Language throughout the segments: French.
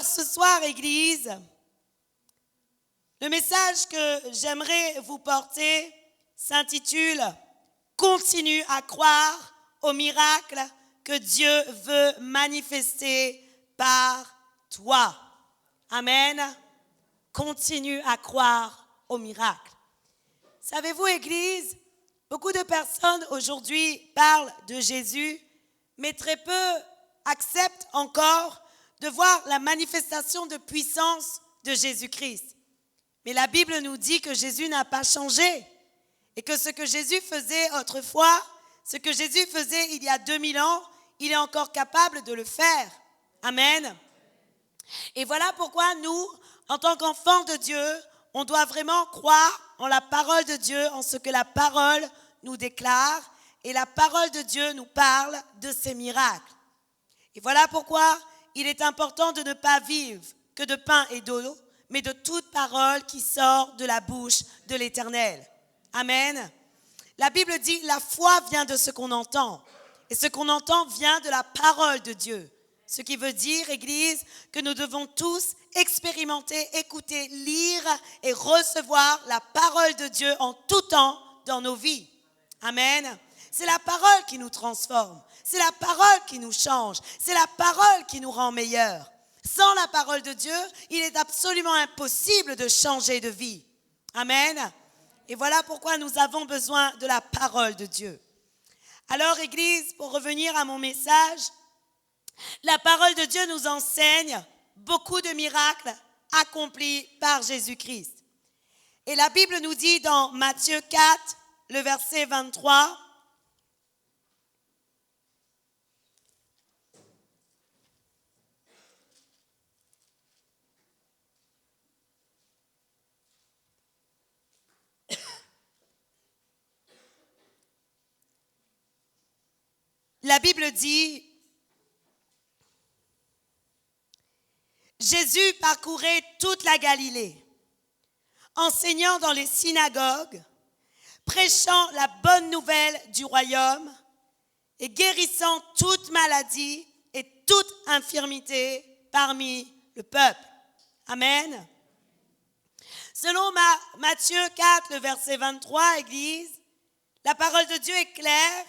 ce soir, Église, le message que j'aimerais vous porter s'intitule « Continue à croire au miracle que Dieu veut manifester par toi. » Amen. Continue à croire au miracle. Savez-vous, Église, beaucoup de personnes aujourd'hui parlent de Jésus, mais très peu acceptent encore de voir la manifestation de puissance de Jésus-Christ. Mais la Bible nous dit que Jésus n'a pas changé et que ce que Jésus faisait autrefois, ce que Jésus faisait il y a 2000 ans, il est encore capable de le faire. Amen. Et voilà pourquoi nous, en tant qu'enfants de Dieu, on doit vraiment croire en la parole de Dieu, en ce que la parole nous déclare. Et la parole de Dieu nous parle de ses miracles. Et voilà pourquoi il est important de ne pas vivre que de pain et d'eau, mais de toute parole qui sort de la bouche de l'Éternel. Amen. La Bible dit, la foi vient de ce qu'on entend. Et ce qu'on entend vient de la parole de Dieu. Ce qui veut dire, Église, que nous devons tous expérimenter, écouter, lire et recevoir la parole de Dieu en tout temps dans nos vies. Amen. C'est la parole qui nous transforme. C'est la parole qui nous change. C'est la parole qui nous rend meilleurs. Sans la parole de Dieu, il est absolument impossible de changer de vie. Amen. Et voilà pourquoi nous avons besoin de la parole de Dieu. Alors, Église, pour revenir à mon message, la parole de Dieu nous enseigne beaucoup de miracles accomplis par Jésus-Christ. Et la Bible nous dit dans Matthieu 4, le verset 23, la Bible dit, Jésus parcourait toute la Galilée, enseignant dans les synagogues, prêchant la bonne nouvelle du royaume et guérissant toute maladie et toute infirmité parmi le peuple. Amen. Selon Matthieu 4, le verset 23, Église, la parole de Dieu est claire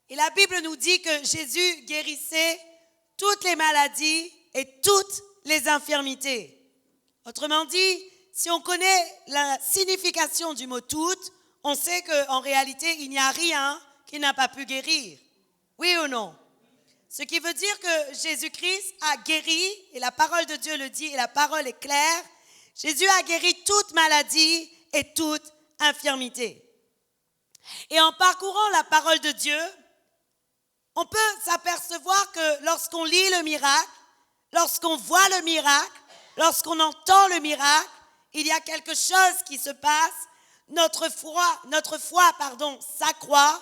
et la Bible nous dit que Jésus guérissait toutes les maladies et toutes les infirmités. Autrement dit, si on connaît la signification du mot « toutes », on sait qu'en réalité, il n'y a rien qui n'a pas pu guérir. Oui ou non? Ce qui veut dire que Jésus-Christ a guéri, et la parole de Dieu le dit, et la parole est claire, Jésus a guéri toute maladie et toute infirmité. Et en parcourant la parole de Dieu, on peut s'apercevoir que lorsqu'on lit le miracle, lorsqu'on voit le miracle, lorsqu'on entend le miracle, il y a quelque chose qui se passe, notre foi s'accroît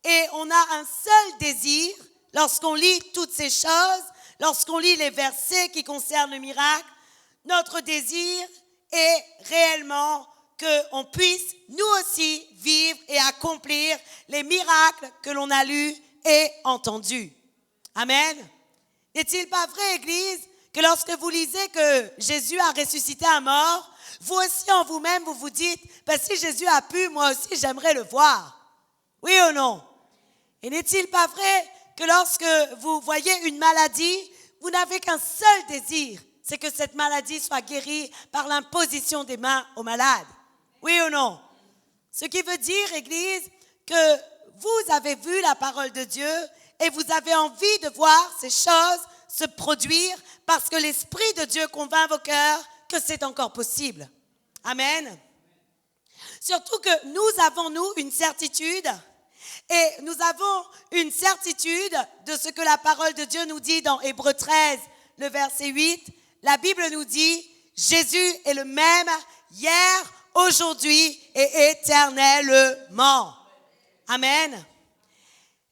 et on a un seul désir lorsqu'on lit toutes ces choses, lorsqu'on lit les versets qui concernent le miracle, notre désir est réellement qu'on puisse nous aussi vivre et accomplir les miracles que l'on a lus et entendus. Amen. N'est-il pas vrai, Église, que lorsque vous lisez que Jésus a ressuscité un mort, vous aussi en vous-même, vous vous dites, si Jésus a pu, moi aussi j'aimerais le voir. Oui ou non? Et n'est-il pas vrai que lorsque vous voyez une maladie, vous n'avez qu'un seul désir, c'est que cette maladie soit guérie par l'imposition des mains aux malades. Oui ou non? Ce qui veut dire, Église, que vous avez vu la parole de Dieu et vous avez envie de voir ces choses se produire parce que l'Esprit de Dieu convainc vos cœurs que c'est encore possible. Amen. Surtout que nous avons, une certitude et nous avons une certitude de ce que la parole de Dieu nous dit dans Hébreux 13, le verset 8. La Bible nous dit, Jésus est le même hier, aujourd'hui et éternellement. Amen.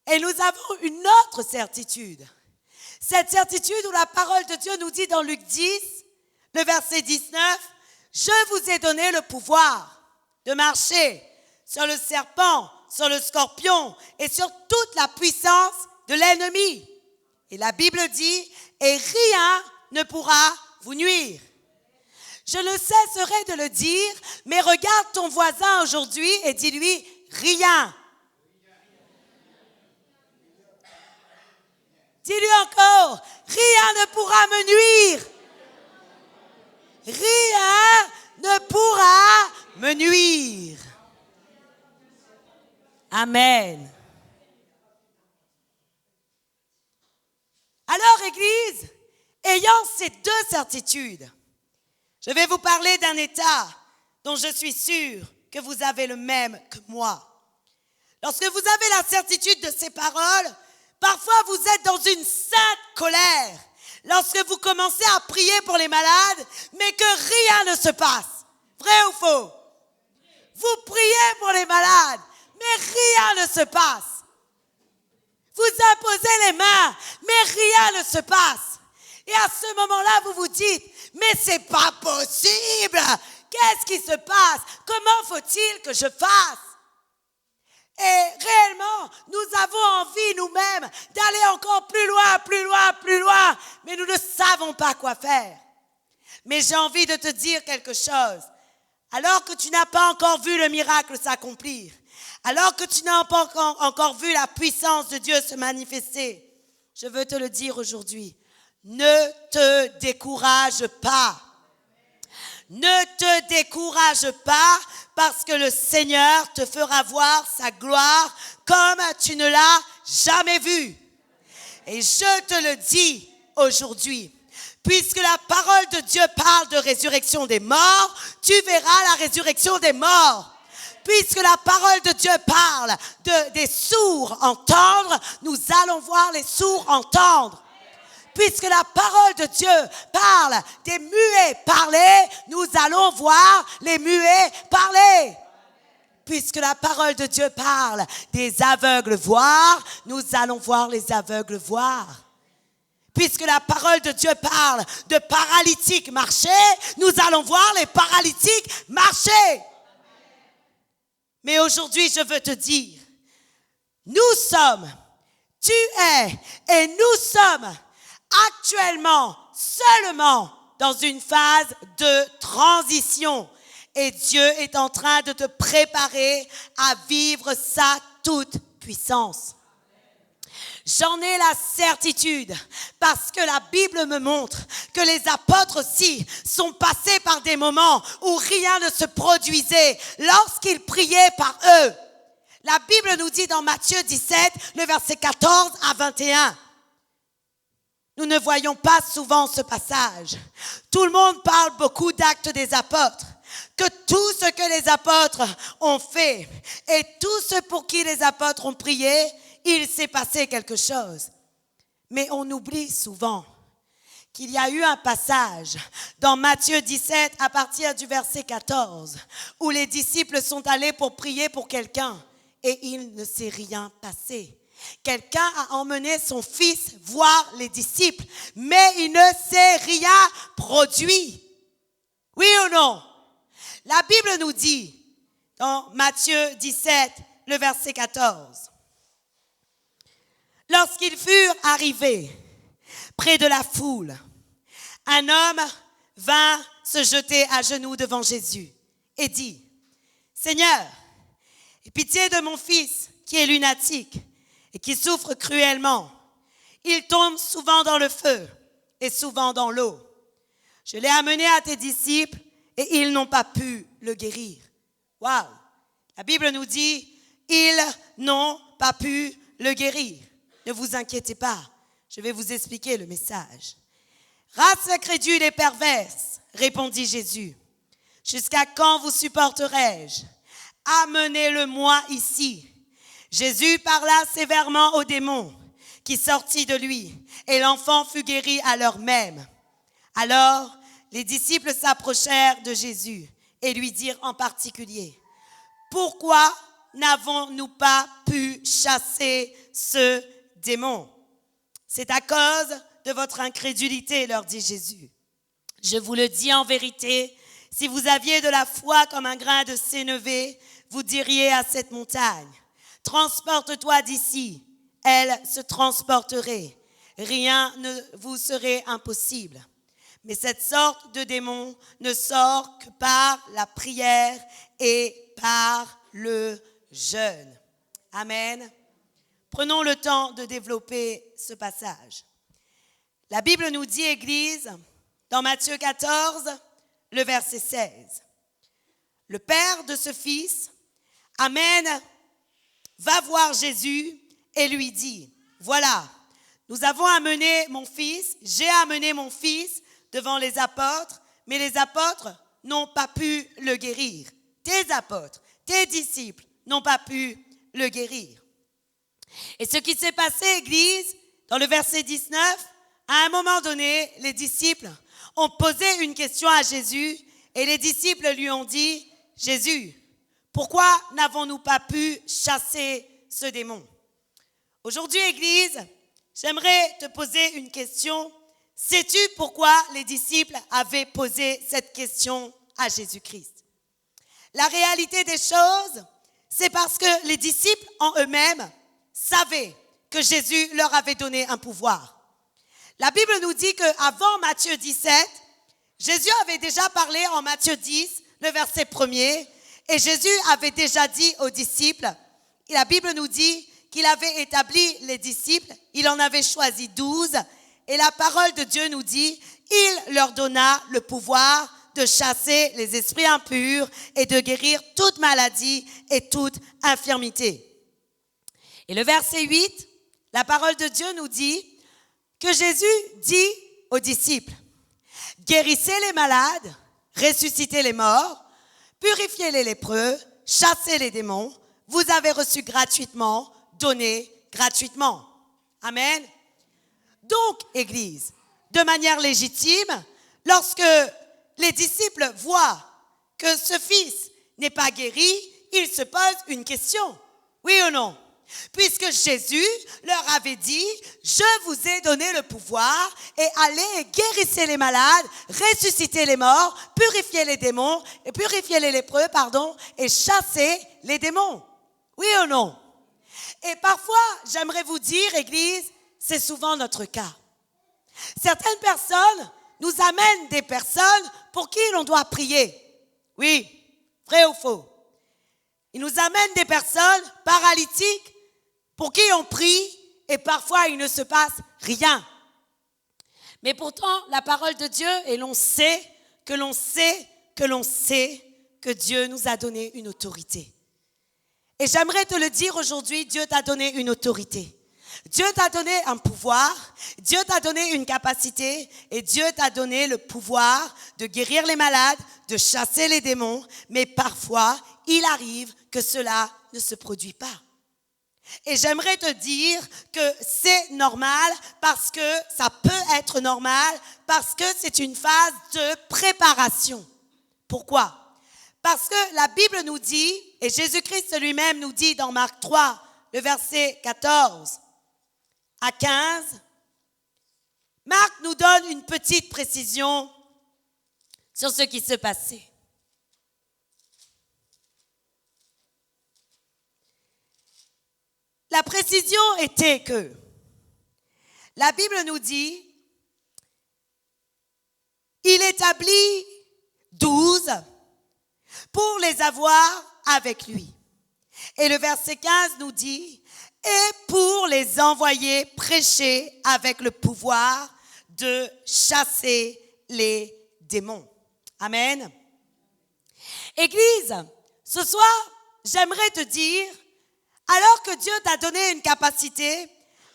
Et nous avons une autre certitude. Cette certitude où la parole de Dieu nous dit dans Luc 10, le verset 19, « Je vous ai donné le pouvoir de marcher sur le serpent, sur le scorpion et sur toute la puissance de l'ennemi. » Et la Bible dit, « Et rien ne pourra vous nuire. Je ne cesserai de le dire, mais regarde ton voisin aujourd'hui et dis-lui rien. Dis-lui encore, rien ne pourra me nuire. Rien ne pourra me nuire. Amen. Alors, Église, ayant ces deux certitudes, je vais vous parler d'un état dont je suis sûre que vous avez le même que moi. Lorsque vous avez la certitude de ces paroles, parfois vous êtes dans une sainte colère. Lorsque vous commencez à prier pour les malades, mais que rien ne se passe. Vrai ou faux? Vous priez pour les malades, mais rien ne se passe. Vous imposez les mains, mais rien ne se passe. Et à ce moment-là, vous vous dites, mais c'est pas possible. Qu'est-ce qui se passe? Comment faut-il que je fasse? Et réellement, nous avons envie nous-mêmes d'aller encore plus loin, plus loin, plus loin, mais nous ne savons pas quoi faire. Mais j'ai envie de te dire quelque chose. Alors que tu n'as pas encore vu le miracle s'accomplir, alors que tu n'as pas encore vu la puissance de Dieu se manifester, je veux te le dire aujourd'hui, ne te décourage pas. Ne te décourage pas parce que le Seigneur te fera voir sa gloire comme tu ne l'as jamais vue. Et je te le dis aujourd'hui, puisque la parole de Dieu parle de résurrection des morts, tu verras la résurrection des morts. Puisque la parole de Dieu parle des sourds entendre, nous allons voir les sourds entendre. Puisque la parole de Dieu parle des muets parler, nous allons voir les muets parler. Puisque la parole de Dieu parle des aveugles voir, nous allons voir les aveugles voir. Puisque la parole de Dieu parle de paralytiques marcher, nous allons voir les paralytiques marcher. Mais aujourd'hui, je veux te dire, nous sommes, tu es et nous sommes actuellement seulement dans une phase de transition. Et Dieu est en train de te préparer à vivre sa toute puissance. J'en ai la certitude parce que la Bible me montre que les apôtres aussi sont passés par des moments où rien ne se produisait lorsqu'ils priaient par eux. La Bible nous dit dans Matthieu 17, le verset 14 à 21. Nous ne voyons pas souvent ce passage. Tout le monde parle beaucoup d'actes des apôtres. Que tout ce que les apôtres ont fait et tout ce pour qui les apôtres ont prié, il s'est passé quelque chose. Mais on oublie souvent qu'il y a eu un passage dans Matthieu 17 à partir du verset 14 où les disciples sont allés pour prier pour quelqu'un et il ne s'est rien passé. Quelqu'un a emmené son fils voir les disciples, mais il ne s'est rien produit. Oui ou non? La Bible nous dit dans Matthieu 17, le verset 14. Lorsqu'ils furent arrivés près de la foule, un homme vint se jeter à genoux devant Jésus et dit, « Seigneur, aie pitié de mon fils qui est lunatique et qui souffre cruellement. Il tombe souvent dans le feu et souvent dans l'eau. Je l'ai amené à tes disciples et ils n'ont pas pu le guérir. » Waouh! La Bible nous dit, ils n'ont pas pu le guérir. Ne vous inquiétez pas, je vais vous expliquer le message. Race incrédule et perverse, répondit Jésus. Jusqu'à quand vous supporterai-je? Amenez-le-moi ici. Jésus parla sévèrement au démon qui sortit de lui et l'enfant fut guéri à l'heure même. Alors, les disciples s'approchèrent de Jésus et lui dirent en particulier, « Pourquoi n'avons-nous pas pu chasser ce démon? C'est à cause de votre incrédulité, leur dit Jésus. Je vous le dis en vérité, si vous aviez de la foi comme un grain de sénévé, vous diriez à cette montagne, transporte-toi d'ici, elle se transporterait. Rien ne vous serait impossible. Mais cette sorte de démon ne sort que par la prière et par le jeûne. Amen. Prenons le temps de développer ce passage. La Bible nous dit, Église, dans Matthieu 14, le verset 16. Le père de ce fils, va voir Jésus et lui dit, voilà, j'ai amené mon fils devant les apôtres, mais les apôtres n'ont pas pu le guérir. Tes apôtres, tes disciples n'ont pas pu le guérir. Et ce qui s'est passé, Église, dans le verset 19, à un moment donné, les disciples ont posé une question à Jésus et les disciples lui ont dit, Jésus, pourquoi n'avons-nous pas pu chasser ce démon? Aujourd'hui, Église, j'aimerais te poser une question. Sais-tu pourquoi les disciples avaient posé cette question à Jésus-Christ? La réalité des choses, c'est parce que les disciples en eux-mêmes savaient que Jésus leur avait donné un pouvoir. La Bible nous dit qu'avant Matthieu 17, Jésus avait déjà parlé en Matthieu 10, le verset 1er, et Jésus avait déjà dit aux disciples, et la Bible nous dit qu'il avait établi les disciples, il en avait choisi 12, et la parole de Dieu nous dit, il leur donna le pouvoir de chasser les esprits impurs et de guérir toute maladie et toute infirmité. Et le verset 8, la parole de Dieu nous dit que Jésus dit aux disciples, guérissez les malades, ressuscitez les morts, purifiez les lépreux, chassez les démons, vous avez reçu gratuitement, donnez gratuitement. Amen. Donc, Église, de manière légitime, lorsque les disciples voient que ce fils n'est pas guéri, ils se posent une question. Oui ou non? Puisque Jésus leur avait dit, je vous ai donné le pouvoir et allez et guérissez les malades, ressuscitez les morts, purifiez les démons, et purifiez les lépreux, et chassez les démons. Oui ou non? Et parfois, j'aimerais vous dire, Église, c'est souvent notre cas. Certaines personnes nous amènent des personnes pour qui l'on doit prier. Oui, vrai ou faux? Ils nous amènent des personnes paralytiques pour qui on prie et parfois il ne se passe rien. Mais pourtant, la parole de Dieu, et l'on sait que Dieu nous a donné une autorité. Et j'aimerais te le dire aujourd'hui, Dieu t'a donné une autorité. Dieu t'a donné un pouvoir, Dieu t'a donné une capacité et Dieu t'a donné le pouvoir de guérir les malades, de chasser les démons, mais parfois, il arrive que cela ne se produit pas. Et j'aimerais te dire que c'est normal parce que ça peut être normal parce que c'est une phase de préparation. Pourquoi? Parce que la Bible nous dit, et Jésus-Christ lui-même nous dit dans Marc 3, le verset 14 à 15, Marc nous donne une petite précision sur ce qui se passait. La précision était que la Bible nous dit, il établit 12 pour les avoir avec lui. Et le verset 15 nous dit, et pour les envoyer prêcher avec le pouvoir de chasser les démons. Amen. Église, ce soir, j'aimerais te dire, alors que Dieu t'a donné une capacité,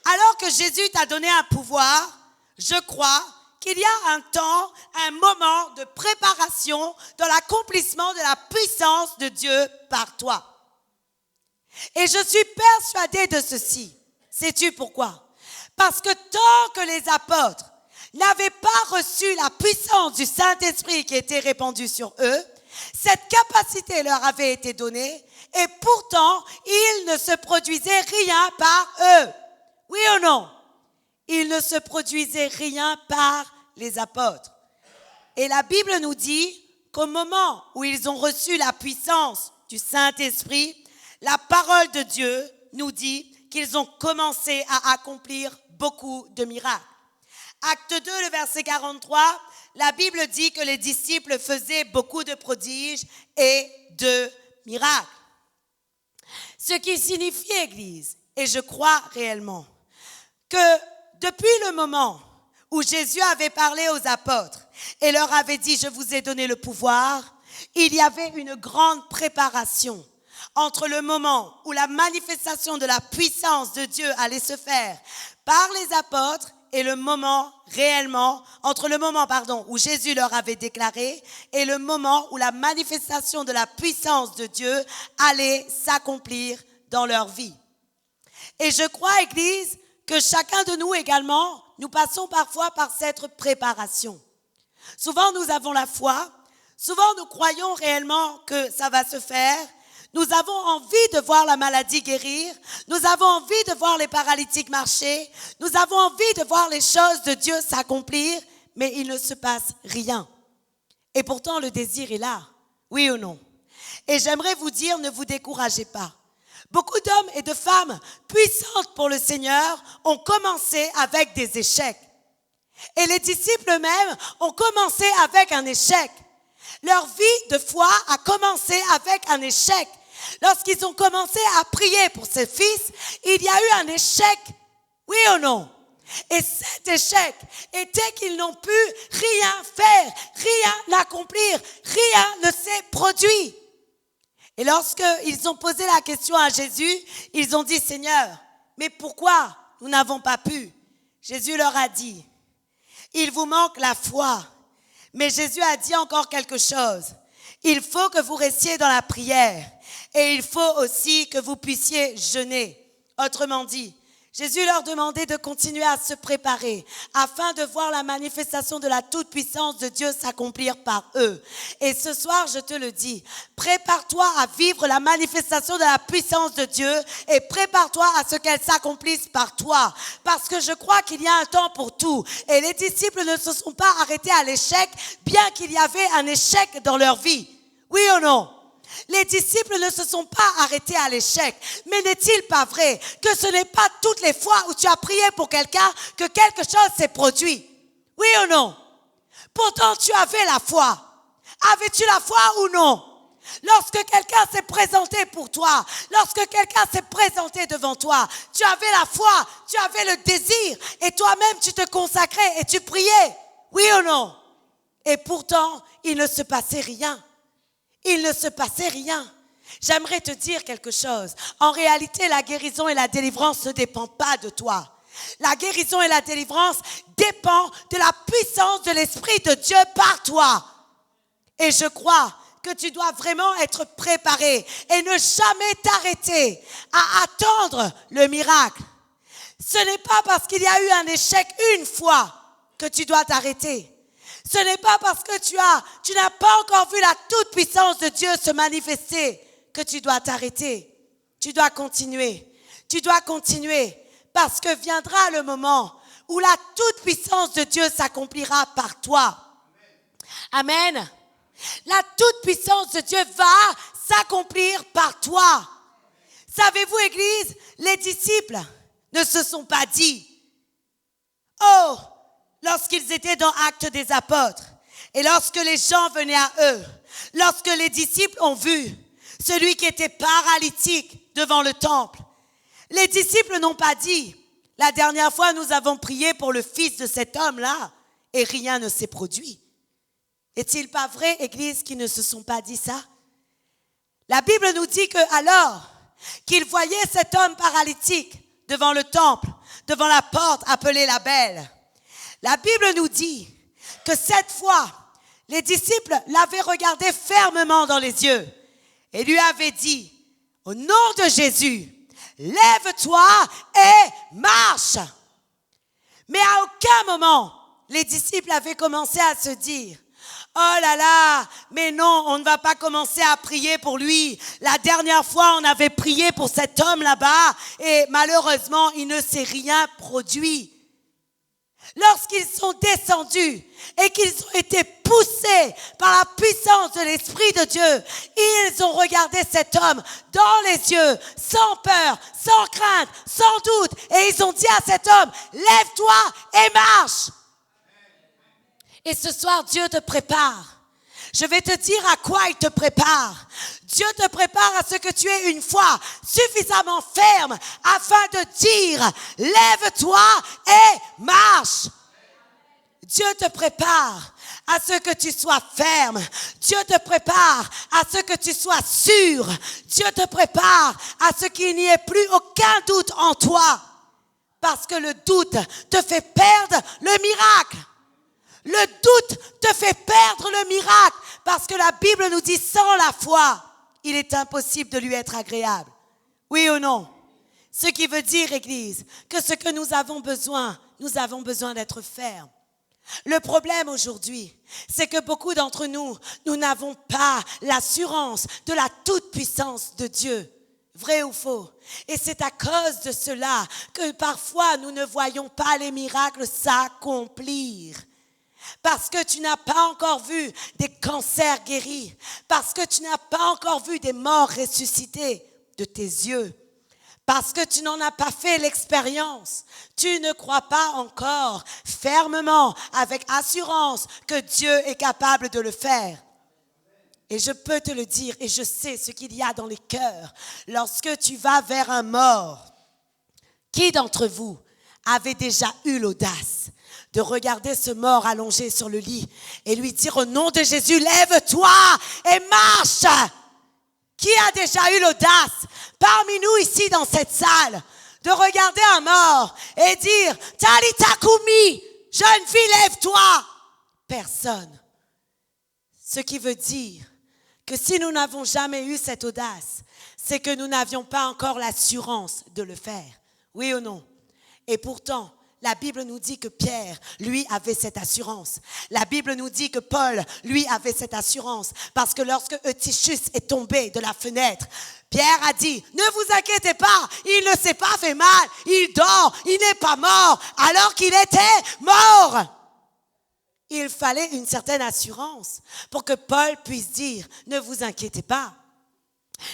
alors que Jésus t'a donné un pouvoir, je crois qu'il y a un temps, un moment de préparation dans l'accomplissement de la puissance de Dieu par toi. Et je suis persuadée de ceci. Sais-tu pourquoi? Parce que tant que les apôtres n'avaient pas reçu la puissance du Saint-Esprit qui était répandue sur eux, cette capacité leur avait été donnée et pourtant, il ne se produisait rien par eux. Oui ou non? Il ne se produisait rien par les apôtres. Et la Bible nous dit qu'au moment où ils ont reçu la puissance du Saint-Esprit, la parole de Dieu nous dit qu'ils ont commencé à accomplir beaucoup de miracles. Acte 2, le verset 43, la Bible dit que les disciples faisaient beaucoup de prodiges et de miracles. Ce qui signifie, Église, et je crois réellement, que depuis le moment où Jésus avait parlé aux apôtres et leur avait dit « Je vous ai donné le pouvoir », il y avait une grande préparation entre le moment où la manifestation de la puissance de Dieu allait se faire par les apôtres et le moment réellement, entre le moment, où Jésus leur avait déclaré et le moment où la manifestation de la puissance de Dieu allait s'accomplir dans leur vie. Et je crois, Église, que chacun de nous également, nous passons parfois par cette préparation. Souvent, nous avons la foi. Souvent, nous croyons réellement que ça va se faire. Nous avons envie de voir la maladie guérir. Nous avons envie de voir les paralytiques marcher. Nous avons envie de voir les choses de Dieu s'accomplir, mais il ne se passe rien. Et pourtant, le désir est là, oui ou non? Et j'aimerais vous dire, ne vous découragez pas. Beaucoup d'hommes et de femmes puissantes pour le Seigneur ont commencé avec des échecs. Et les disciples eux-mêmes ont commencé avec un échec. Leur vie de foi a commencé avec un échec. Lorsqu'ils ont commencé à prier pour ses fils, il y a eu un échec, oui ou non? Et cet échec était qu'ils n'ont pu rien faire, rien accomplir, rien ne s'est produit. Et lorsqu'ils ont posé la question à Jésus, ils ont dit, Seigneur, mais pourquoi nous n'avons pas pu? Jésus leur a dit, il vous manque la foi. Mais Jésus a dit encore quelque chose. Il faut que vous restiez dans la prière et il faut aussi que vous puissiez jeûner. Autrement dit, Jésus leur demandait de continuer à se préparer afin de voir la manifestation de la toute-puissance de Dieu s'accomplir par eux. Et ce soir, je te le dis, prépare-toi à vivre la manifestation de la puissance de Dieu et prépare-toi à ce qu'elle s'accomplisse par toi. Parce que je crois qu'il y a un temps pour tout. Et les disciples ne se sont pas arrêtés à l'échec, bien qu'il y avait un échec dans leur vie. Oui ou non? Les disciples ne se sont pas arrêtés à l'échec. Mais n'est-il pas vrai que ce n'est pas toutes les fois où tu as prié pour quelqu'un que quelque chose s'est produit? Oui ou non? Pourtant, tu avais la foi. Avais-tu la foi ou non? Lorsque quelqu'un s'est présenté pour toi, lorsque quelqu'un s'est présenté devant toi, tu avais la foi, tu avais le désir et toi-même tu te consacrais et tu priais. Oui ou non? Et pourtant, il ne se passait rien. Il ne se passait rien. J'aimerais te dire quelque chose. En réalité, la guérison et la délivrance ne dépendent pas de toi. La guérison et la délivrance dépendent de la puissance de l'Esprit de Dieu par toi. Et je crois que tu dois vraiment être préparé et ne jamais t'arrêter à attendre le miracle. Ce n'est pas parce qu'il y a eu un échec une fois que tu dois t'arrêter. Ce n'est pas parce que tu n'as pas encore vu la toute-puissance de Dieu se manifester que tu dois t'arrêter. Tu dois continuer. Tu dois continuer parce que viendra le moment où la toute-puissance de Dieu s'accomplira par toi. Amen. La toute-puissance de Dieu va s'accomplir par toi. Savez-vous, Église, les disciples ne se sont pas dit « Oh !» Lorsqu'ils étaient dans Actes des Apôtres et lorsque les gens venaient à eux, lorsque les disciples ont vu celui qui était paralytique devant le temple, les disciples n'ont pas dit « La dernière fois, nous avons prié pour le fils de cet homme-là et rien ne s'est produit. » Est-il pas vrai, Église, qu'ils ne se sont pas dit ça? La Bible nous dit que alors qu'ils voyaient cet homme paralytique devant le temple, devant la porte appelée la Belle, la Bible nous dit que cette fois, les disciples l'avaient regardé fermement dans les yeux et lui avaient dit, au nom de Jésus, lève-toi et marche. Mais à aucun moment, les disciples avaient commencé à se dire, oh là là, mais non, on ne va pas commencer à prier pour lui. La dernière fois, on avait prié pour cet homme là-bas et malheureusement, il ne s'est rien produit. Lorsqu'ils sont descendus et qu'ils ont été poussés par la puissance de l'Esprit de Dieu, ils ont regardé cet homme dans les yeux, sans peur, sans crainte, sans doute, et ils ont dit à cet homme, lève-toi et marche. Et ce soir, Dieu te prépare. Je vais te dire à quoi il te prépare. Dieu te prépare à ce que tu aies une foi suffisamment ferme afin de dire, lève-toi et marche. Dieu te prépare à ce que tu sois ferme. Dieu te prépare à ce que tu sois sûr. Dieu te prépare à ce qu'il n'y ait plus aucun doute en toi. Parce que le doute te fait perdre le miracle. Le doute te fait perdre le miracle. Parce que la Bible nous dit, sans la foi, il est impossible de lui être agréable. Oui ou non? Ce qui veut dire, Église, que ce que nous avons besoin d'être fermes. Le problème aujourd'hui, c'est que beaucoup d'entre nous, nous n'avons pas l'assurance de la toute-puissance de Dieu. Vrai ou faux? Et c'est à cause de cela que parfois nous ne voyons pas les miracles s'accomplir. Parce que tu n'as pas encore vu des cancers guéris. Parce que tu n'as pas encore vu des morts ressuscités de tes yeux. Parce que tu n'en as pas fait l'expérience. Tu ne crois pas encore fermement, avec assurance, que Dieu est capable de le faire. Et je peux te le dire, et je sais ce qu'il y a dans les cœurs. Lorsque tu vas vers un mort, qui d'entre vous avait déjà eu l'audace de regarder ce mort allongé sur le lit et lui dire au nom de Jésus, lève-toi et marche? Qui a déjà eu l'audace parmi nous ici dans cette salle de regarder un mort et dire, Talita Koumi, jeune fille, lève-toi? Personne. Ce qui veut dire que si nous n'avons jamais eu cette audace, c'est que nous n'avions pas encore l'assurance de le faire. Oui ou non? Et pourtant, la Bible nous dit que Pierre, lui, avait cette assurance. La Bible nous dit que Paul, lui, avait cette assurance. Parce que lorsque Eutychus est tombé de la fenêtre, Pierre a dit, ne vous inquiétez pas, il ne s'est pas fait mal, il dort, il n'est pas mort, alors qu'il était mort. Il fallait une certaine assurance pour que Paul puisse dire, ne vous inquiétez pas.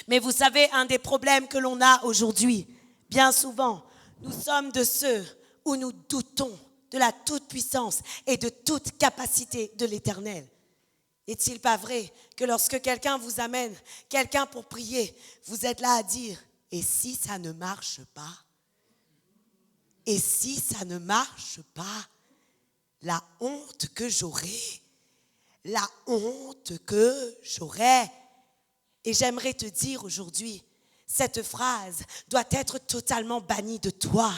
Mais vous savez, un des problèmes que l'on a aujourd'hui, bien souvent, nous sommes de ceux où nous doutons de la toute-puissance et de toute capacité de l'Éternel. Est-il pas vrai que lorsque quelqu'un vous amène, quelqu'un pour prier, vous êtes là à dire, et si ça ne marche pas? Et si ça ne marche pas? La honte que j'aurai, la honte que j'aurai. Et j'aimerais te dire aujourd'hui, cette phrase doit être totalement bannie de toi.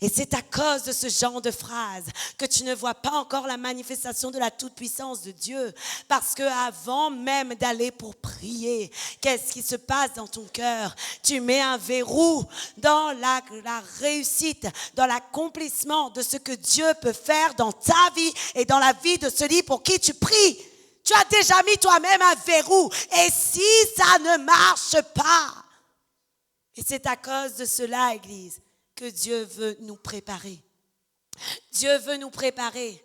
Et c'est à cause de ce genre de phrase que tu ne vois pas encore la manifestation de la toute-puissance de Dieu. Parce qu'avant même d'aller pour prier, qu'est-ce qui se passe dans ton cœur? Tu mets un verrou dans la réussite, dans l'accomplissement de ce que Dieu peut faire dans ta vie et dans la vie de celui pour qui tu pries. Tu as déjà mis toi-même un verrou. Et si ça ne marche pas? Et c'est à cause de cela, Église, que Dieu veut nous préparer. Dieu veut nous préparer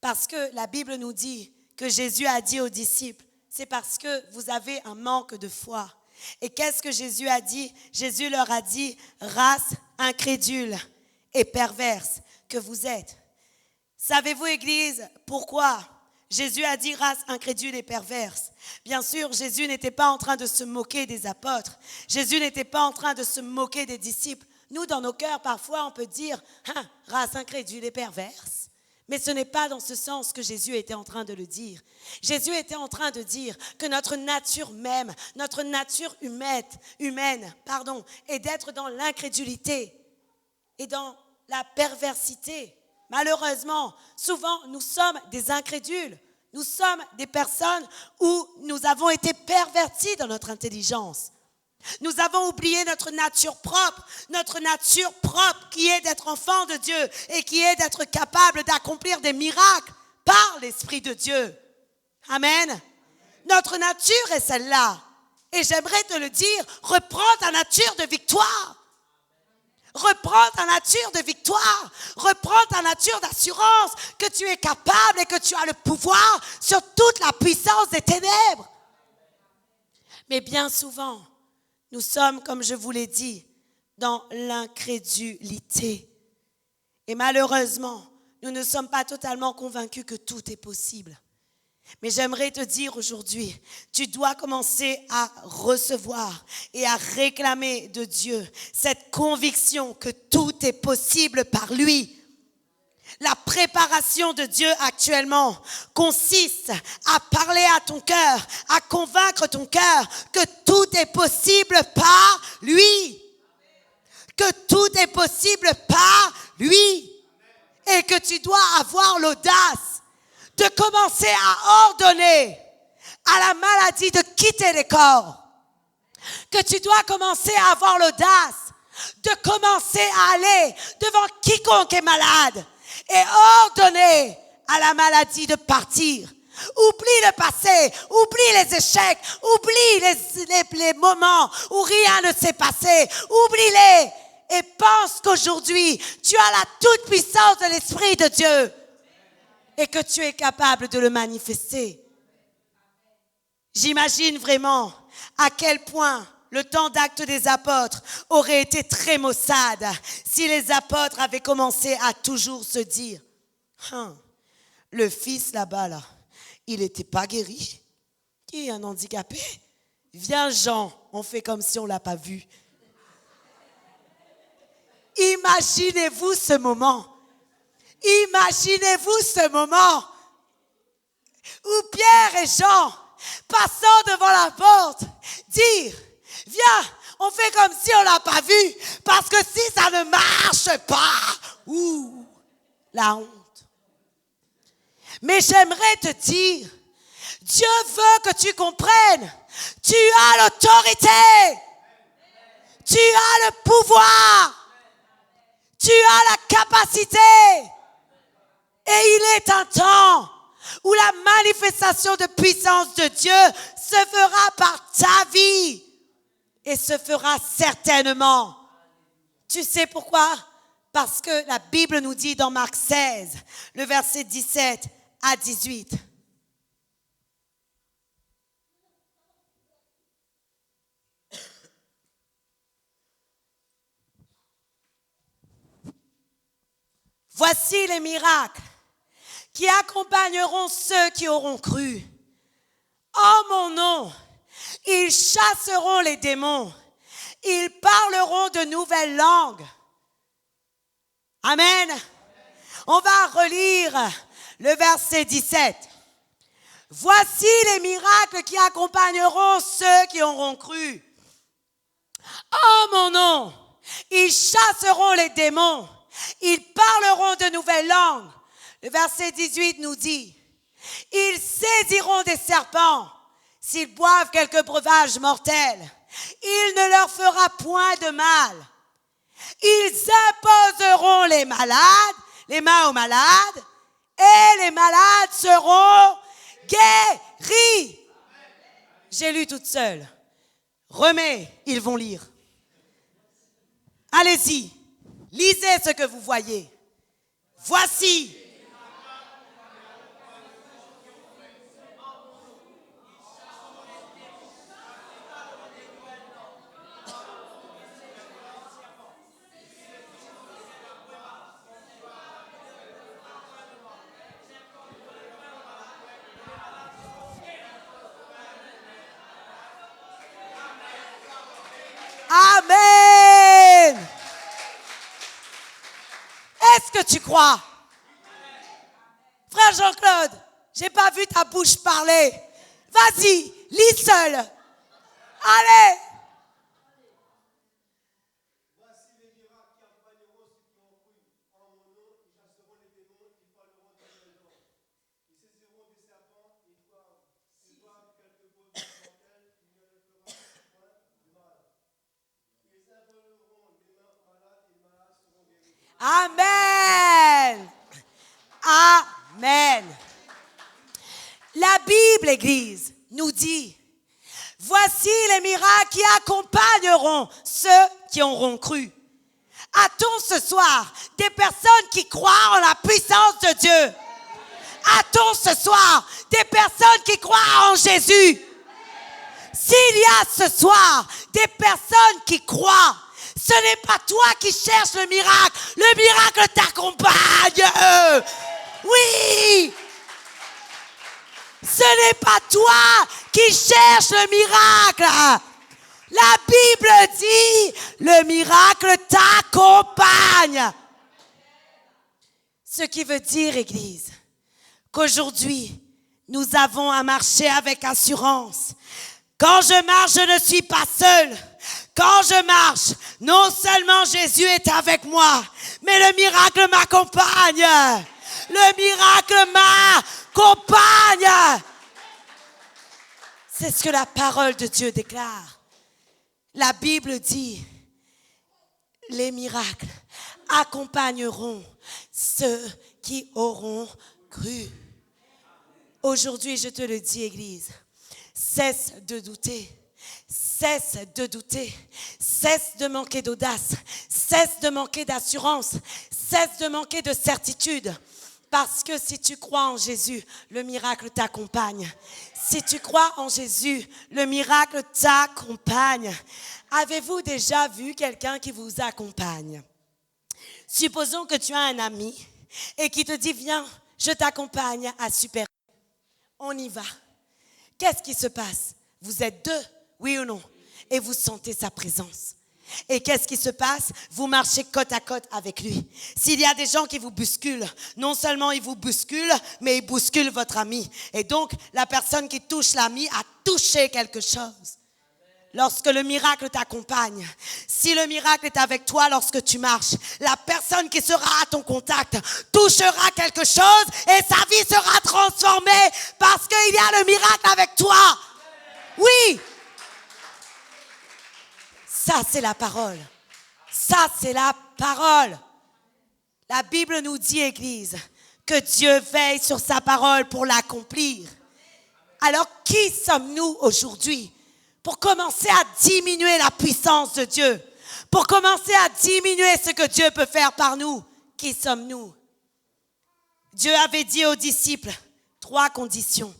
parce que la Bible nous dit que Jésus a dit aux disciples, c'est parce que vous avez un manque de foi. Et qu'est-ce que Jésus a dit? Jésus leur a dit, race incrédule et perverse que vous êtes. Savez-vous, Église, pourquoi Jésus a dit race incrédule et perverse? Bien sûr, Jésus n'était pas en train de se moquer des apôtres. Jésus n'était pas en train de se moquer des disciples. Nous, dans nos cœurs, parfois, on peut dire race incrédule et perverse. Mais ce n'est pas dans ce sens que Jésus était en train de le dire. Jésus était en train de dire que notre nature même, notre nature humaine, est d'être dans l'incrédulité et dans la perversité. Malheureusement, souvent, nous sommes des incrédules. Nous sommes des personnes où nous avons été pervertis dans notre intelligence. Nous avons oublié notre nature propre qui est d'être enfant de Dieu et qui est d'être capable d'accomplir des miracles par l'Esprit de Dieu. Amen. Notre nature est celle-là. Et j'aimerais te le dire, reprends ta nature de victoire. Reprends ta nature de victoire. Reprends ta nature d'assurance que tu es capable et que tu as le pouvoir sur toute la puissance des ténèbres. Mais bien souvent, nous sommes, comme je vous l'ai dit, dans l'incrédulité. Et malheureusement, nous ne sommes pas totalement convaincus que tout est possible. Mais j'aimerais te dire aujourd'hui, tu dois commencer à recevoir et à réclamer de Dieu cette conviction que tout est possible par lui. La préparation de Dieu actuellement consiste à parler à ton cœur, à convaincre ton cœur que tout est possible par lui. Que tout est possible par lui. Et que tu dois avoir l'audace de commencer à ordonner à la maladie de quitter les corps. Que tu dois commencer à avoir l'audace de commencer à aller devant quiconque est malade et ordonner à la maladie de partir. Oublie le passé, oublie les échecs, oublie les moments où rien ne s'est passé, oublie-les et pense qu'aujourd'hui, tu as la toute puissance de l'Esprit de Dieu. Et que tu es capable de le manifester. J'imagine vraiment à quel point le temps d'Actes des Apôtres aurait été très maussade si les apôtres avaient commencé à toujours se dire le fils là-bas, là, il n'était pas guéri. Qui est un handicapé? Viens Jean, on fait comme si on ne l'a pas vu. Imaginez-vous ce moment. Imaginez-vous ce moment où Pierre et Jean, passant devant la porte, disent « Viens, on fait comme si on ne l'a pas vu, parce que si ça ne marche pas, la honte. » Mais j'aimerais te dire, Dieu veut que tu comprennes, tu as l'autorité, tu as le pouvoir, tu as la capacité. Et il est un temps où la manifestation de puissance de Dieu se fera par ta vie et se fera certainement. Tu sais pourquoi? Parce que la Bible nous dit dans Marc 16, le verset 17 à 18. Voici les miracles qui accompagneront ceux qui auront cru. En mon nom, ils chasseront les démons. Ils parleront de nouvelles langues. Amen. On va relire le verset 17. Voici les miracles qui accompagneront ceux qui auront cru. En mon nom, ils chasseront les démons. Ils parleront de nouvelles langues. Le verset 18 nous dit, ils saisiront des serpents s'ils boivent quelques breuvages mortels. Il ne leur fera point de mal. Ils imposeront les mains aux malades, et les malades seront guéris. J'ai lu toute seule. Remets, ils vont lire. Allez-y, lisez ce que vous voyez. Voici. Amen. Est-ce que tu crois? Frère Jean-Claude, j'ai pas vu ta bouche parler. Vas-y, lis seul. Allez. Voici les miracles qui accompagneront ceux qui ont cru. En mon nom, ils chasseront les démons, ils parleront de nouvelles langues. Ils saisiront des serpents, ils boivent quelques breuvages mortels, il ne leur fera point de mal. Ils imposeront les mains aux malades, et les malades seront guéris. Amen. Amen. La Bible, Église, nous dit, voici les miracles qui accompagneront ceux qui auront cru. A-t-on ce soir des personnes qui croient en la puissance de Dieu? A-t-on ce soir des personnes qui croient en Jésus? S'il y a ce soir des personnes qui croient, Ce n'est pas toi qui cherches le miracle t'accompagne. Oui. Ce n'est pas toi qui cherches le miracle. La Bible dit, le miracle t'accompagne. Ce qui veut dire, Église, qu'aujourd'hui, nous avons à marcher avec assurance. Quand je marche, je ne suis pas seule. Quand je marche, non seulement Jésus est avec moi, mais le miracle m'accompagne. Le miracle m'accompagne. C'est ce que la parole de Dieu déclare. La Bible dit, les miracles accompagneront ceux qui auront cru. Aujourd'hui, je te le dis, Église, cesse de douter. Cesse de douter, cesse de manquer d'audace, cesse de manquer d'assurance, cesse de manquer de certitude. Parce que si tu crois en Jésus, le miracle t'accompagne. Si tu crois en Jésus, le miracle t'accompagne. Avez-vous déjà vu quelqu'un qui vous accompagne? Supposons que tu as un ami et qui te dit, viens, je t'accompagne à Super. On y va. Qu'est-ce qui se passe? Vous êtes deux. Oui ou non? Et vous sentez sa présence. Et qu'est-ce qui se passe? Vous marchez côte à côte avec lui. S'il y a des gens qui vous bousculent, non seulement ils vous bousculent, mais ils bousculent votre ami. Et donc, la personne qui touche l'ami a touché quelque chose. Lorsque le miracle t'accompagne, si le miracle est avec toi lorsque tu marches, la personne qui sera à ton contact touchera quelque chose et sa vie sera transformée parce qu'il y a le miracle avec toi. Oui! Ça, c'est la parole. Ça, c'est la parole. La Bible nous dit, Église, que Dieu veille sur sa parole pour l'accomplir. Alors, qui sommes-nous aujourd'hui pour commencer à diminuer la puissance de Dieu? Pour commencer à diminuer ce que Dieu peut faire par nous? Qui sommes-nous? Dieu avait dit aux disciples 3 conditions.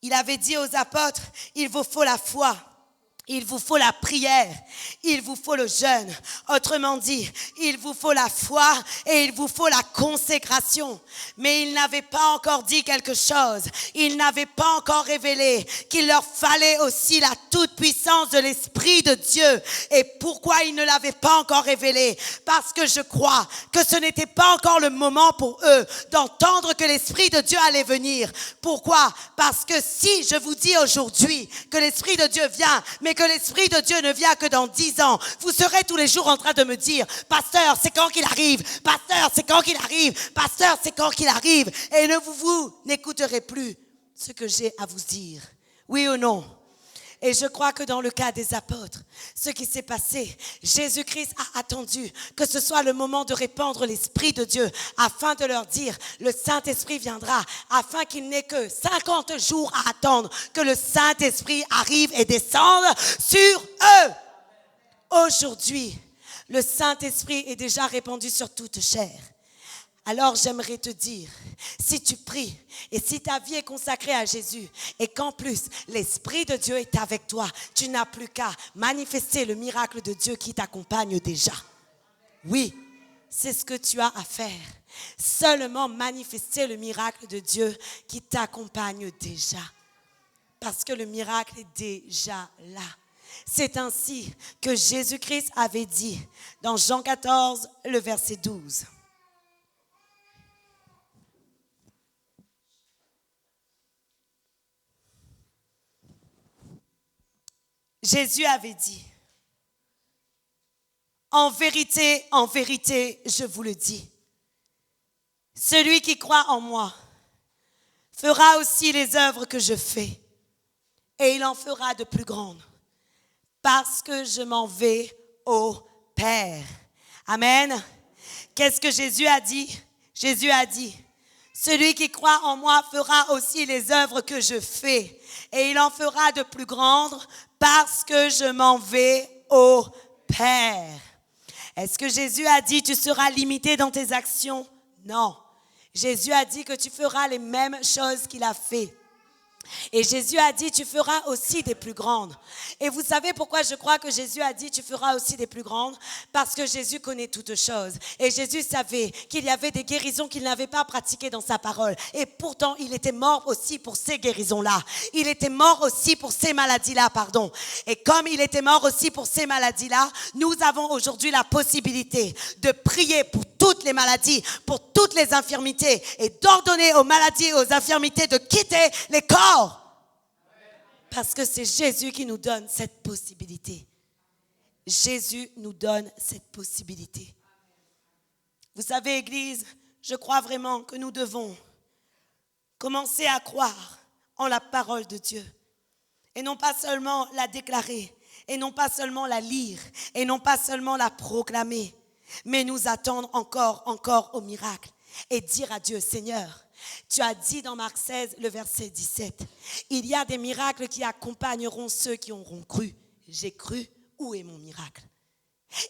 Il avait dit aux apôtres, il vous faut la foi. Il vous faut la prière, il vous faut le jeûne. Autrement dit, il vous faut la foi et il vous faut la consécration. Mais il n'avait pas encore dit quelque chose. Il n'avait pas encore révélé qu'il leur fallait aussi la toute-puissance de l'Esprit de Dieu. Et pourquoi il ne l'avait pas encore révélé? Parce que je crois que ce n'était pas encore le moment pour eux d'entendre que l'Esprit de Dieu allait venir. Pourquoi? Parce que si je vous dis aujourd'hui que l'Esprit de Dieu vient, mais que l'Esprit de Dieu ne vient que dans 10 ans, vous serez tous les jours en train de me dire, pasteur, c'est quand qu'il arrive? Pasteur, c'est quand qu'il arrive? Pasteur, c'est quand qu'il arrive? Et vous n'écouterez plus ce que j'ai à vous dire. Oui ou non? Et je crois que dans le cas des apôtres, ce qui s'est passé, Jésus-Christ a attendu que ce soit le moment de répandre l'Esprit de Dieu afin de leur dire, le Saint-Esprit viendra, afin qu'il n'ait que 50 jours à attendre que le Saint-Esprit arrive et descende sur eux. Aujourd'hui, le Saint-Esprit est déjà répandu sur toute chair. Alors j'aimerais te dire, si tu pries et si ta vie est consacrée à Jésus et qu'en plus l'Esprit de Dieu est avec toi, tu n'as plus qu'à manifester le miracle de Dieu qui t'accompagne déjà. Oui, c'est ce que tu as à faire. Seulement manifester le miracle de Dieu qui t'accompagne déjà. Parce que le miracle est déjà là. C'est ainsi que Jésus-Christ avait dit dans Jean 14, le verset 12. Jésus avait dit, en vérité, je vous le dis, celui qui croit en moi fera aussi les œuvres que je fais, et il en fera de plus grandes, parce que je m'en vais au Père. Amen. Qu'est-ce que Jésus a dit? Jésus a dit, celui qui croit en moi fera aussi les œuvres que je fais, et il en fera de plus grandes, parce que je m'en vais au Père. Est-ce que Jésus a dit tu seras limité dans tes actions? Non. Jésus a dit que tu feras les mêmes choses qu'il a fait. Et Jésus a dit, tu feras aussi des plus grandes. Et vous savez pourquoi je crois que Jésus a dit, tu feras aussi des plus grandes? Parce que Jésus connaît toutes choses. Et Jésus savait qu'il y avait des guérisons qu'il n'avait pas pratiquées dans sa parole. Et pourtant, il était mort aussi pour ces guérisons-là. Il était mort aussi pour ces maladies-là, pardon. Et comme il était mort aussi pour ces maladies-là, nous avons aujourd'hui la possibilité de prier pour toutes les maladies, pour toutes les infirmités et d'ordonner aux maladies et aux infirmités de quitter les corps. Parce que c'est Jésus qui nous donne cette possibilité. Jésus nous donne cette possibilité. Vous savez, Église, je crois vraiment que nous devons commencer à croire en la parole de Dieu. Et non pas seulement la déclarer, et non pas seulement la lire, et non pas seulement la proclamer, mais nous attendre encore au miracle et dire à Dieu, Seigneur, tu as dit dans Marc 16, le verset 17, il y a des miracles qui accompagneront ceux qui auront cru. J'ai cru, où est mon miracle?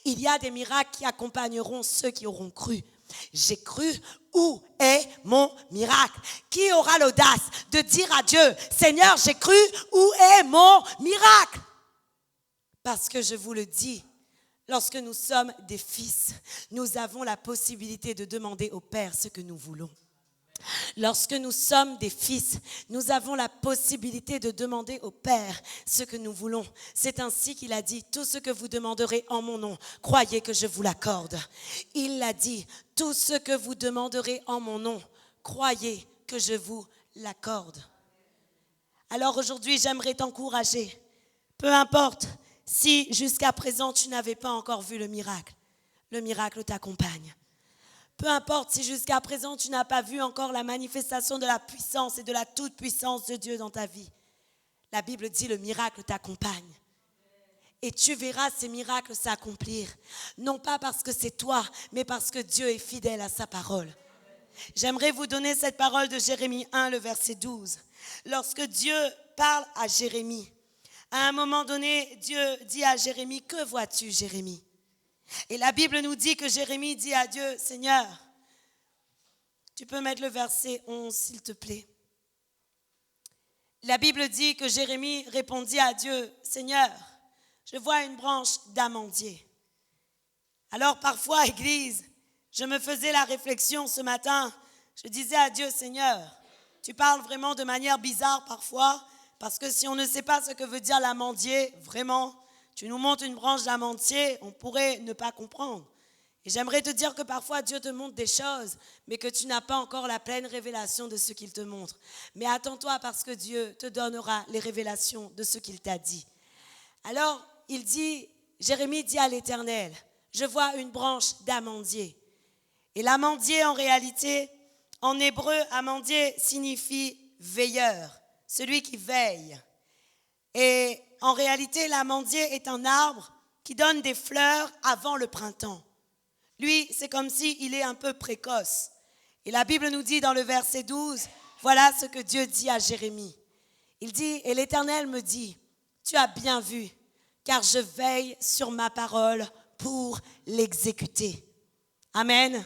Il y a des miracles qui accompagneront ceux qui auront cru. J'ai cru, où est mon miracle? Qui aura l'audace de dire à Dieu, Seigneur, j'ai cru, où est mon miracle? Parce que je vous le dis, lorsque nous sommes des fils, nous avons la possibilité de demander au Père ce que nous voulons. Lorsque nous sommes des fils, nous avons la possibilité de demander au Père ce que nous voulons. C'est ainsi qu'il a dit, tout ce que vous demanderez en mon nom, croyez que je vous l'accorde. Il l'a dit, tout ce que vous demanderez en mon nom, croyez que je vous l'accorde. Alors aujourd'hui, j'aimerais t'encourager, peu importe si jusqu'à présent tu n'avais pas encore vu le miracle t'accompagne. Peu importe si jusqu'à présent tu n'as pas vu encore la manifestation de la puissance et de la toute-puissance de Dieu dans ta vie. La Bible dit le miracle t'accompagne. Et tu verras ces miracles s'accomplir. Non pas parce que c'est toi, mais parce que Dieu est fidèle à sa parole. J'aimerais vous donner cette parole de Jérémie 1, le verset 12. Lorsque Dieu parle à Jérémie, à un moment donné, Dieu dit à Jérémie, que vois-tu, Jérémie? Et la Bible nous dit que Jérémie dit à Dieu, Seigneur, tu peux mettre le verset 11, s'il te plaît. La Bible dit que Jérémie répondit à Dieu, Seigneur, je vois une branche d'amandier. Alors parfois, Église, je me faisais la réflexion ce matin, je disais à Dieu, Seigneur, tu parles vraiment de manière bizarre parfois, parce que si on ne sait pas ce que veut dire l'amandier, vraiment, tu nous montres une branche d'amandier, on pourrait ne pas comprendre. Et j'aimerais te dire que parfois Dieu te montre des choses, mais que tu n'as pas encore la pleine révélation de ce qu'il te montre. Mais attends-toi parce que Dieu te donnera les révélations de ce qu'il t'a dit. Alors, Jérémie dit à l'Éternel, je vois une branche d'amandier. Et l'amandier, en réalité, en hébreu, amandier signifie veilleur, celui qui veille. Et en réalité, l'amandier est un arbre qui donne des fleurs avant le printemps. Lui, c'est comme s'il est un peu précoce. Et la Bible nous dit dans le verset 12, voilà ce que Dieu dit à Jérémie. Il dit, et l'Éternel me dit, tu as bien vu, car je veille sur ma parole pour l'exécuter. Amen.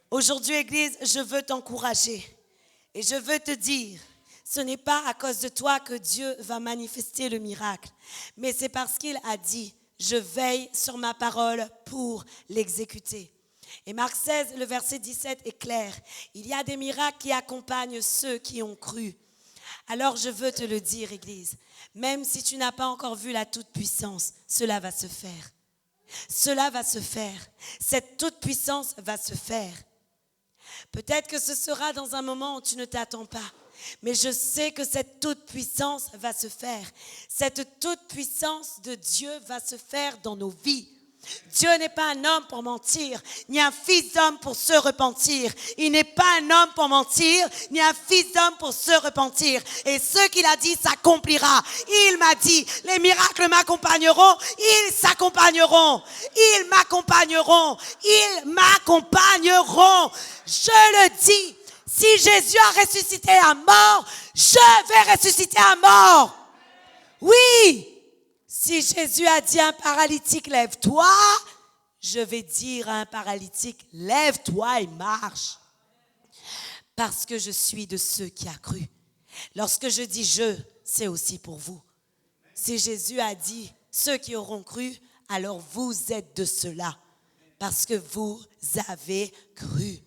Aujourd'hui, Église, je veux t'encourager et je veux te dire, ce n'est pas à cause de toi que Dieu va manifester le miracle, mais c'est parce qu'il a dit, je veille sur ma parole pour l'exécuter. Et Marc 16, le verset 17 est clair. Il y a des miracles qui accompagnent ceux qui ont cru. Alors je veux te le dire, Église, même si tu n'as pas encore vu la toute-puissance, cela va se faire. Cela va se faire. Cette toute-puissance va se faire. Peut-être que ce sera dans un moment où tu ne t'attends pas. Mais je sais que cette toute-puissance va se faire. Cette toute-puissance de Dieu va se faire dans nos vies. Dieu n'est pas un homme pour mentir, ni un fils d'homme pour se repentir. Il n'est pas un homme pour mentir, ni un fils d'homme pour se repentir. Et ce qu'il a dit s'accomplira. Il m'a dit, les miracles m'accompagneront, ils s'accompagneront. Ils m'accompagneront, ils m'accompagneront. Je le dis, si Jésus a ressuscité un mort, je vais ressusciter un mort. Oui. Si Jésus a dit à un paralytique, lève-toi, je vais dire à un paralytique, lève-toi et marche. Parce que je suis de ceux qui a cru. Lorsque je dis je, c'est aussi pour vous. Si Jésus a dit, ceux qui auront cru, alors vous êtes de ceux-là, parce que vous avez cru.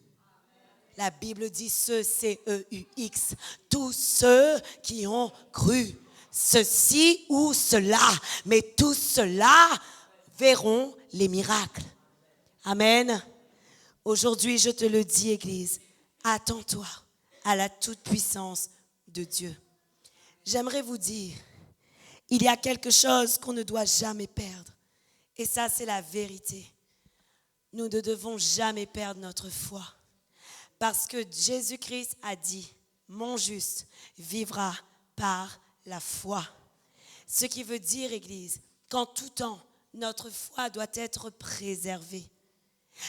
La Bible dit ceux, C-E-U-X, tous ceux qui ont cru, ceci ou cela, mais tous ceux-là verront les miracles. Amen. Aujourd'hui, je te le dis, Église, attends-toi à la toute-puissance de Dieu. J'aimerais vous dire, il y a quelque chose qu'on ne doit jamais perdre. Et ça, c'est la vérité. Nous ne devons jamais perdre notre foi. Parce que Jésus-Christ a dit, mon juste vivra par la foi. Ce qui veut dire, Église, qu'en tout temps, notre foi doit être préservée.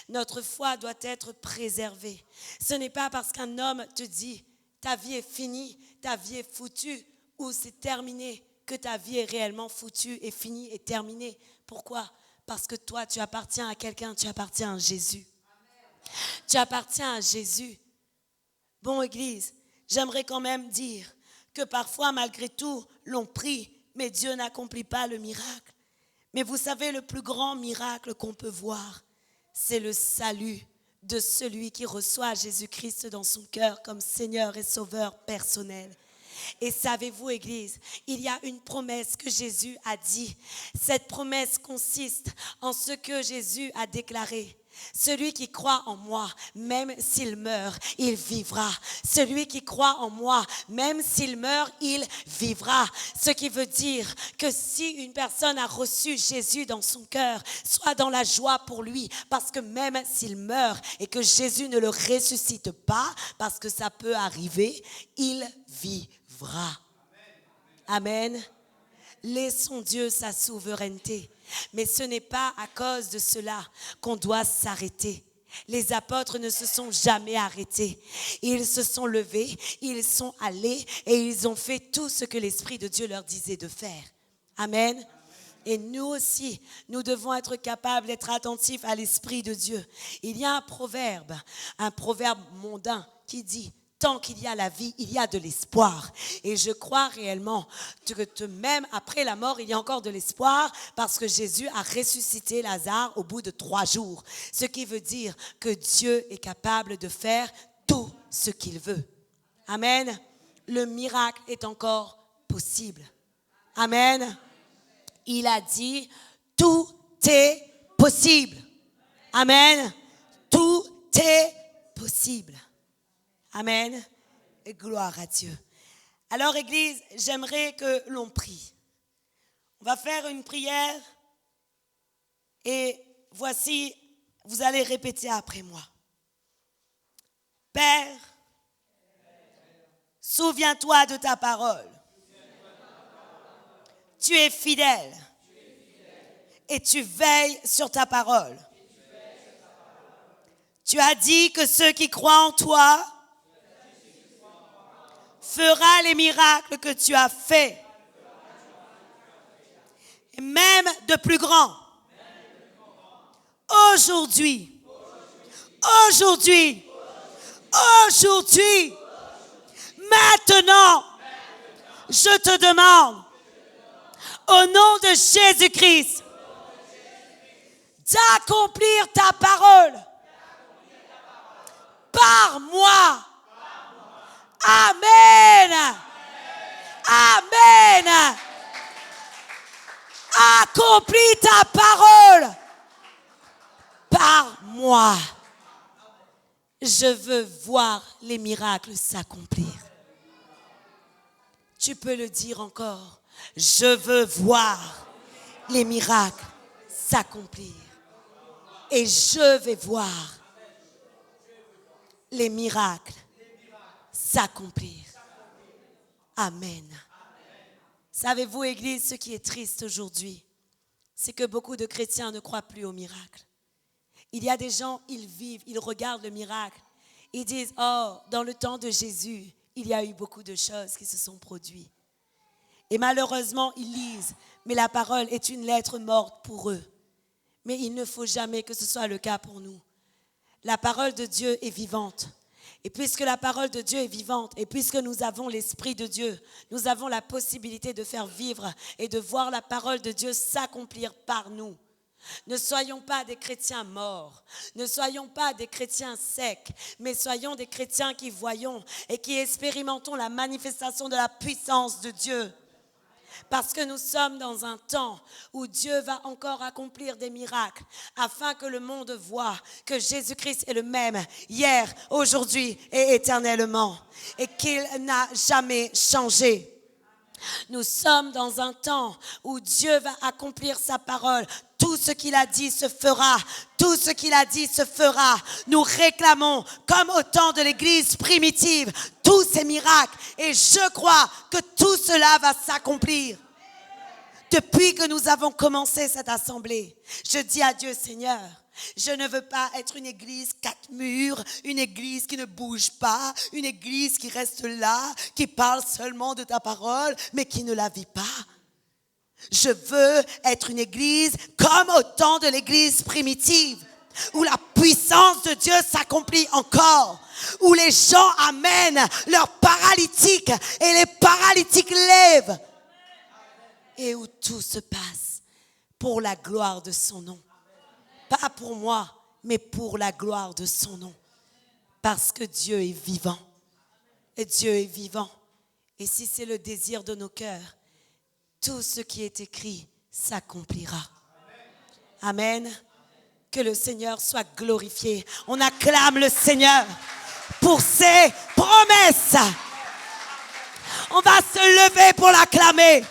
Notre foi doit être préservée. Ce n'est pas parce qu'un homme te dit, ta vie est finie, ta vie est foutue, ou c'est terminé, que ta vie est réellement foutue et finie et terminée. Pourquoi? Parce que toi, tu appartiens à quelqu'un, tu appartiens à Jésus. Tu appartiens à Jésus. Bon, Église, j'aimerais quand même dire que parfois, malgré tout, l'on prie, mais Dieu n'accomplit pas le miracle. Mais vous savez, le plus grand miracle qu'on peut voir, c'est le salut de celui qui reçoit Jésus-Christ dans son cœur comme Seigneur et Sauveur personnel. Et savez-vous, Église, il y a une promesse que Jésus a dit. Cette promesse consiste en ce que Jésus a déclaré. Celui qui croit en moi, même s'il meurt, il vivra. Celui qui croit en moi, même s'il meurt, il vivra. Ce qui veut dire que si une personne a reçu Jésus dans son cœur, soit dans la joie pour lui, parce que même s'il meurt et que Jésus ne le ressuscite pas, parce que ça peut arriver, il vivra. Amen. Laissons Dieu sa souveraineté. Mais ce n'est pas à cause de cela qu'on doit s'arrêter. Les apôtres ne se sont jamais arrêtés. Ils se sont levés, ils sont allés et ils ont fait tout ce que l'Esprit de Dieu leur disait de faire. Amen. Et nous aussi, nous devons être capables d'être attentifs à l'Esprit de Dieu. Il y a un proverbe mondain qui dit: tant qu'il y a la vie, il y a de l'espoir. Et je crois réellement que même après la mort, il y a encore de l'espoir parce que Jésus a ressuscité Lazare au bout de 3 jours. Ce qui veut dire que Dieu est capable de faire tout ce qu'il veut. Amen. Le miracle est encore possible. Amen. Il a dit, tout est possible. Amen. Tout est possible. Amen. Et gloire à Dieu. Alors, Église, j'aimerais que l'on prie. On va faire une prière et voici, vous allez répéter après moi. Père, souviens-toi de ta parole. Tu es fidèle et tu veilles sur ta parole. Tu as dit que ceux qui croient en toi fera les miracles que tu as faits. Et même de plus grands. Aujourd'hui, maintenant, je te demande, au nom de Jésus-Christ, d'accomplir ta parole par moi. Amen. Amen. Accomplis ta parole par moi. Je veux voir les miracles s'accomplir. Tu peux le dire encore. Je veux voir les miracles s'accomplir. Et je vais voir les miracles s'accomplir. Amen. Savez-vous, Église, ce qui est triste aujourd'hui, c'est que beaucoup de chrétiens ne croient plus au miracle. Il y a des gens, ils vivent, ils regardent le miracle. Ils disent, oh, dans le temps de Jésus, il y a eu beaucoup de choses qui se sont produites. Et malheureusement, ils lisent, mais la parole est une lettre morte pour eux. Mais il ne faut jamais que ce soit le cas pour nous. La parole de Dieu est vivante. Et puisque la parole de Dieu est vivante, et puisque nous avons l'Esprit de Dieu, nous avons la possibilité de faire vivre et de voir la parole de Dieu s'accomplir par nous. Ne soyons pas des chrétiens morts, ne soyons pas des chrétiens secs, mais soyons des chrétiens qui voyons et qui expérimentons la manifestation de la puissance de Dieu. Parce que nous sommes dans un temps où Dieu va encore accomplir des miracles afin que le monde voie que Jésus-Christ est le même hier, aujourd'hui et éternellement et qu'il n'a jamais changé. Nous sommes dans un temps où Dieu va accomplir sa parole. Tout ce qu'il a dit se fera. Tout ce qu'il a dit se fera. Nous réclamons, comme au temps de l'Église primitive, tous ces miracles. Et je crois que tout cela va s'accomplir. Depuis que nous avons commencé cette assemblée, je dis à Dieu, Seigneur, je ne veux pas être une église 4 murs, une église qui ne bouge pas, une église qui reste là, qui parle seulement de ta parole, mais qui ne la vit pas. Je veux être une église comme au temps de l'église primitive, où la puissance de Dieu s'accomplit encore, où les gens amènent leurs paralytiques et les paralytiques lèvent, et où tout se passe pour la gloire de son nom. Pas pour moi, mais pour la gloire de son nom. Parce que Dieu est vivant. Et Dieu est vivant. Et si c'est le désir de nos cœurs, tout ce qui est écrit s'accomplira. Amen. Que le Seigneur soit glorifié. On acclame le Seigneur pour ses promesses. On va se lever pour l'acclamer.